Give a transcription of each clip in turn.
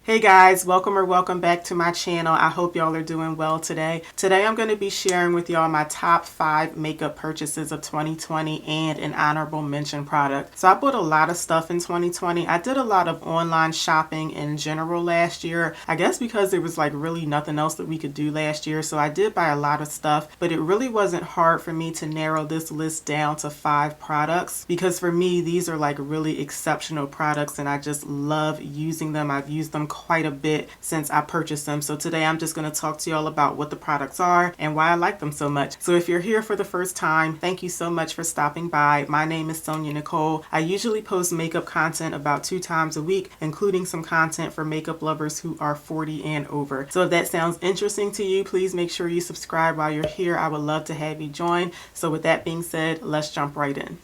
Hey guys, welcome back to my channel. I hope y'all are doing well today. Today I'm going to be sharing with y'all my top 5 makeup purchases of 2020 and an honorable mention product. So I bought a lot of stuff in 2020. I did a lot of online shopping in general last year. I guess because there was like really nothing else that we could do last year. So I did buy a lot of stuff, but it really wasn't hard for me to narrow this list down to 5 products because for me, these are like really exceptional products and I just love using them. I've used them quite a bit since I purchased them. So today I'm just going to talk to y'all about what the products are and why I like them so much. So if you're here for the first time, thank you so much for stopping by. My name is SonyaNicole. I usually post makeup content about 2 times a week, including some content for makeup lovers who are 40 and over. So if that sounds interesting to you, please make sure you subscribe while you're here. I would love to have you join. So with that being said, let's jump right in.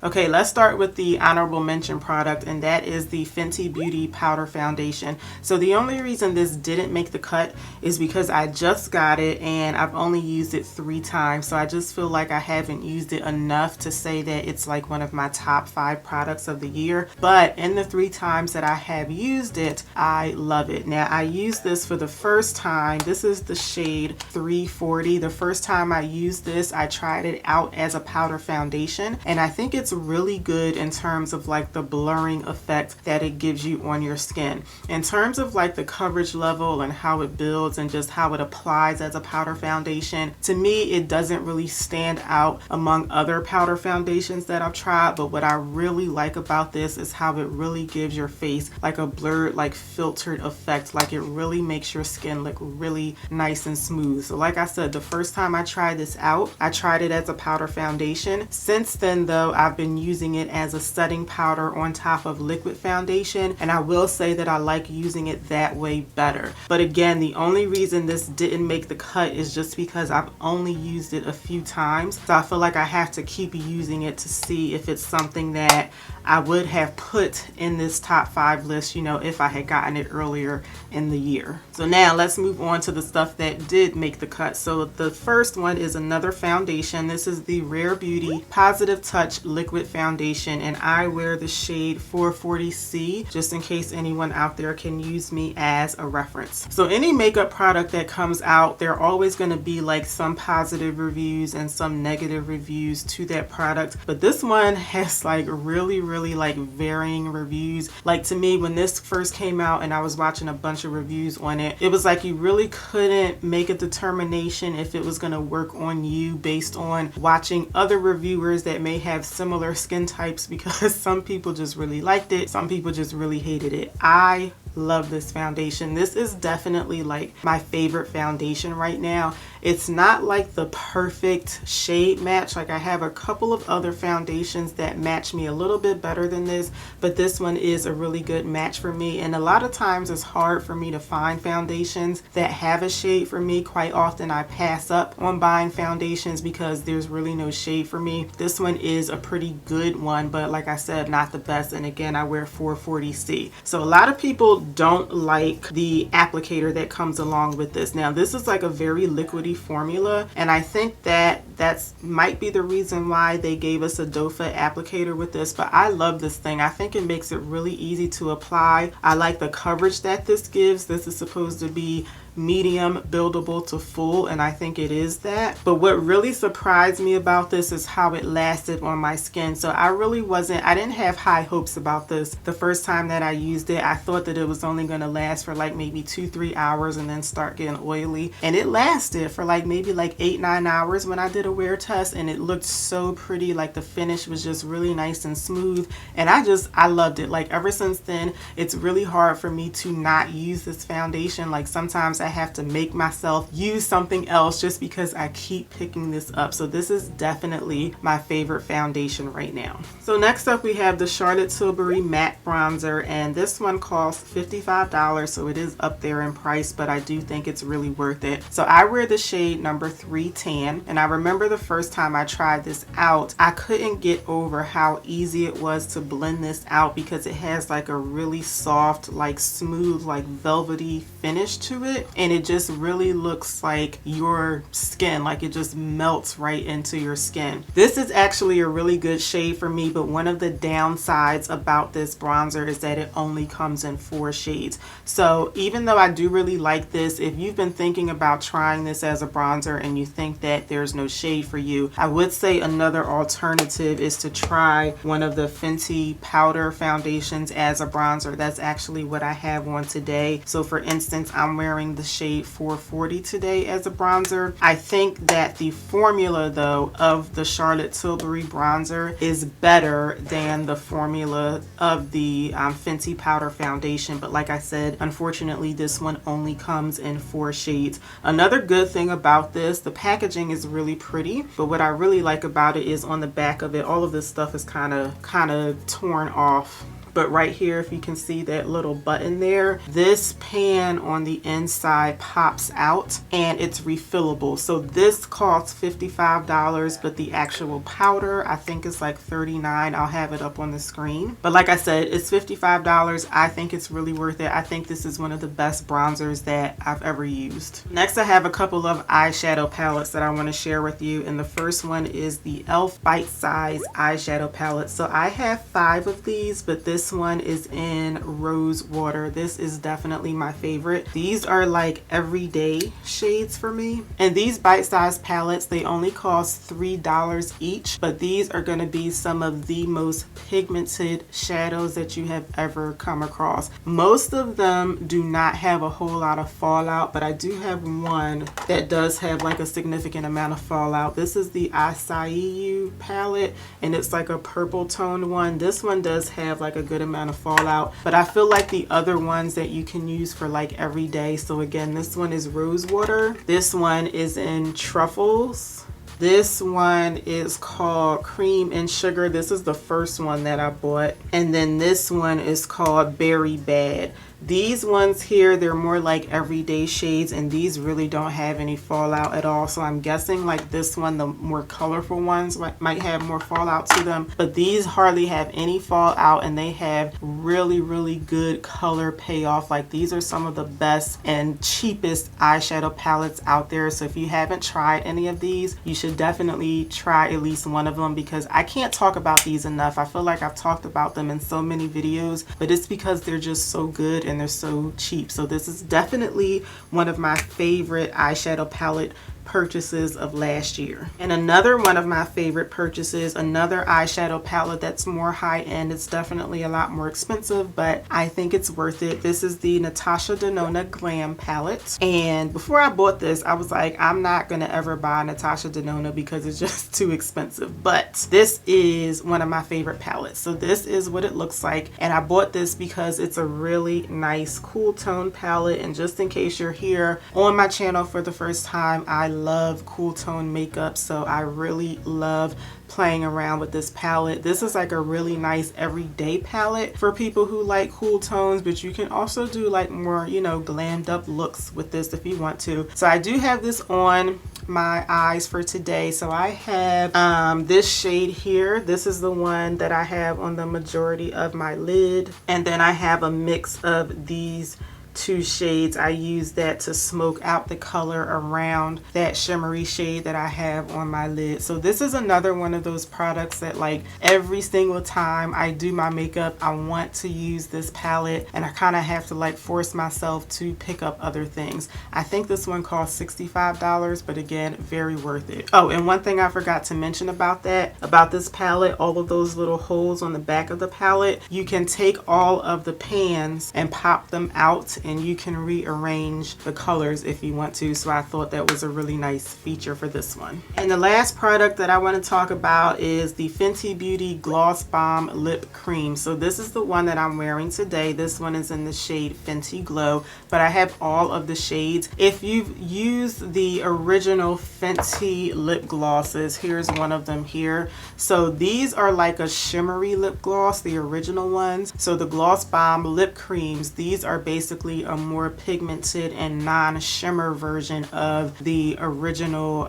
Okay, let's start with the honorable mention product, and that is the Fenty Beauty Powder Foundation. So the only reason this didn't make the cut is because I just got it and I've only used it 3 times. So I just feel like I haven't used it enough to say that it's like one of my top 5 products of the year. But in the 3 times that I have used it, I love it. Now I used this for the first time. This is the shade 340. The first time I used this, I tried it out as a powder foundation, and I think it's really good in terms of like the blurring effect that it gives you on your skin. In terms of like the coverage level and how it builds and just how it applies as a powder foundation, to me it doesn't really stand out among other powder foundations that I've tried, but what I really like about this is how it really gives your face like a blurred, like filtered effect. Like it really makes your skin look really nice and smooth. So like I said, the first time I tried this out, I tried it as a powder foundation. Since then though, I've been using it as a setting powder on top of liquid foundation, and I will say that I like using it that way better. But again, the only reason this didn't make the cut is just because I've only used it a few times. So I feel like I have to keep using it to see if it's something that I would have put in this top 5 list, you know, if I had gotten it earlier in the year. So now let's move on to the stuff that did make the cut. So the first one is another foundation. This is the Rare Beauty Positive Touch Liquid Foundation, and I wear the shade 440C just in case anyone out there can use me as a reference. So any makeup product that comes out, there are always going to be like some positive reviews and some negative reviews to that product, but this one has like really like varying reviews. Like to me, when this first came out and I was watching a bunch of reviews on it, it was like you really couldn't make a determination if it was going to work on you based on watching other reviewers that may have similar skin types, because some people just really liked it, some people just really hated it. I love this foundation. This is definitely like my favorite foundation right now. It's not like the perfect shade match. Like I have a couple of other foundations that match me a little bit better than this, but this one is a really good match for me. And a lot of times it's hard for me to find foundations that have a shade for me. Quite often I pass up on buying foundations because there's really no shade for me. This one is a pretty good one, but like I said, not the best. And again, I wear 440C. So a lot of people don't like the applicator that comes along with this. Now this is like a very liquidy formula, and I think that might be the reason why they gave us a doe foot applicator with this, but I love this thing. I think it makes it really easy to apply. I like the coverage that this gives. This is supposed to be medium buildable to full, and I think it is that. But what really surprised me about this is how it lasted on my skin. So I didn't have high hopes about this the first time that I used it. I thought that it was only going to last for like maybe 2-3 hours and then start getting oily, and it lasted for like maybe like 8-9 hours when I did a wear test, and it looked so pretty. Like the finish was just really nice and smooth, and I loved it. Like ever since then, it's really hard for me to not use this foundation. Like sometimes I have to make myself use something else just because I keep picking this up. So this is definitely my favorite foundation right now. So next up we have the Charlotte Tilbury Matte Bronzer, and this one costs $55, so it is up there in price, but I do think it's really worth it. So I wear the shade number 310, and I remember the first time I tried this out, I couldn't get over how easy it was to blend this out because it has like a really soft, like smooth, like velvety finish to it. and it just really looks like your skin, like it just melts right into your skin. This is actually a really good shade for me, but one of the downsides about this bronzer is that it only comes in 4 shades. So even though I do really like this, if you've been thinking about trying this as a bronzer and you think that there's no shade for you, I would say another alternative is to try one of the Fenty powder foundations as a bronzer. That's actually what I have on today. So for instance, I'm wearing the shade 440 today as a bronzer. I think that the formula though of the Charlotte Tilbury bronzer is better than the formula of the Fenty powder foundation, but like I said, unfortunately this one only comes in 4 shades. Another good thing about this, the packaging is really pretty, but what I really like about it is on the back of it, all of this stuff is kind of torn off. But right here, if you can see that little button there, this pan on the inside pops out and it's refillable. So this costs $55, but the actual powder I think is like $39. I'll have it up on the screen. But like I said, it's $55. I think it's really worth it. I think this is one of the best bronzers that I've ever used. Next, I have a couple of eyeshadow palettes that I want to share with you. And the first one is the e.l.f. Bite Size eyeshadow palette. So I have 5 of these, but this one is in Rose Water. This is definitely my favorite. These are like everyday shades for me. And these bite-sized palettes, they only cost $3 each, but these are going to be some of the most pigmented shadows that you have ever come across. Most of them do not have a whole lot of fallout, but I do have one that does have like a significant amount of fallout. This is the Acai You palette, and it's like a purple toned one. This one does have like a good amount of fallout, but I feel like the other ones that you can use for like every day. So again, this one is Rose Water. This one is in Truffles. This one is called Cream and Sugar. This is the first one that I bought. And then this one is called Berry Bad. These ones here, they're more like everyday shades, and these really don't have any fallout at all. So I'm guessing like this one, the more colorful ones might have more fallout to them, but these hardly have any fallout, and they have really good color payoff. Like these are some of the best and cheapest eyeshadow palettes out there. So if you haven't tried any of these, you should definitely try at least one of them, because I can't talk about these enough. I feel like I've talked about them in so many videos, but it's because they're just so good and they're so cheap. So this is definitely one of my favorite eyeshadow palette purchases of last year. And another one of my favorite purchases, another eyeshadow palette that's more high-end. It's definitely a lot more expensive, but I think it's worth it. This is the Natasha Denona Glam palette. And before I bought this, I was like, I'm not gonna ever buy Natasha Denona because it's just too expensive. But this is one of my favorite palettes. So this is what it looks like. And I bought this because it's a really nice cool tone palette. And just in case you're here on my channel for the first time, I love cool tone makeup, so I really love playing around with this palette. This is like a really nice everyday palette for people who like cool tones, but you can also do like more, you know, glammed up looks with this if you want to. So I do have this on my eyes for today. So I have this shade here. This is the one that I have on the majority of my lid, and then I have a mix of these 2 shades. I use that to smoke out the color around that shimmery shade that I have on my lid. So this is another one of those products that like every single time I do my makeup, I want to use this palette, and I kind of have to like force myself to pick up other things. I think this one costs $65, but again, very worth it. Oh, and one thing I forgot to mention about this palette, all of those little holes on the back of the palette, you can take all of the pans and pop them out, and you can rearrange the colors if you want to. So I thought that was a really nice feature for this one. And the last product that I want to talk about is the Fenty Beauty Gloss Balm Lip Cream. So this is the one that I'm wearing today. This one is in the shade Fenty Glow, but I have all of the shades. If you've used the original Fenty lip glosses, here's one of them here. So these are like a shimmery lip gloss, the original ones. So the Gloss Balm Lip Creams, these are basically a more pigmented and non-shimmer version of the original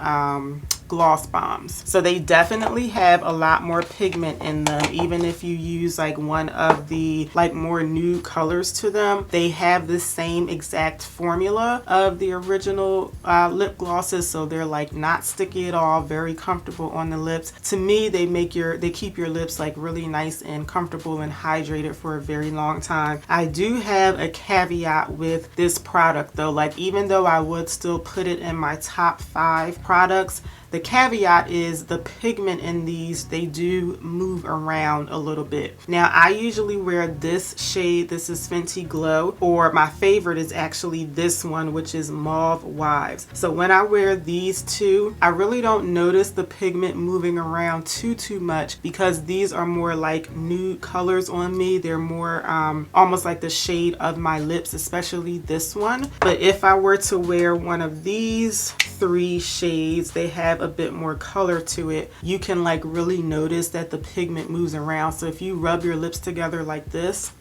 gloss bombs. So they definitely have a lot more pigment in them. Even if you use like one of the like more nude colors to them, they have the same exact formula of the original lip glosses. So they're like not sticky at all, very comfortable on the lips. To me, they keep your lips like really nice and comfortable and hydrated for a very long time. I do have a caveat with this product though. Like, even though I would still put it in my top 5 products, the caveat is the pigment in these, they do move around a little bit. Now, I usually wear this shade. This is Fenty Glow, or my favorite is actually this one, which is Mauve Wives. So when I wear these two, I really don't notice the pigment moving around too much, because these are more like nude colors on me. They're more almost like the shade of my lips, especially this one. But if I were to wear one of these 3 shades, they have a bit more color to it, you can like really notice that the pigment moves around. So if you rub your lips together like this,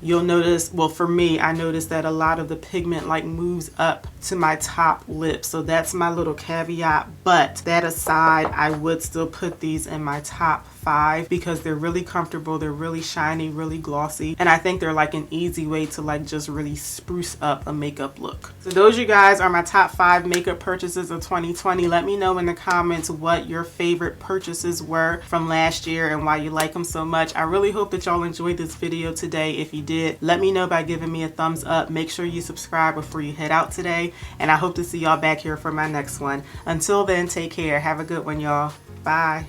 you'll notice, well, for me, I noticed that a lot of the pigment like moves up to my top lip. So that's my little caveat. But that aside, I would still put these in my top 5 because they're really comfortable, they're really shiny, really glossy, and I think they're like an easy way to like just really spruce up a makeup look. So those, you guys, are my top 5 makeup purchases of 2020. Let me know in the comments what your favorite purchases were from last year and why you like them so much. I really hope that y'all enjoyed this video today. If you did, let me know by giving me a thumbs up. Make sure you subscribe before you head out today, and I hope to see y'all back here for my next one. Until then, take care. Have a good one, y'all. Bye.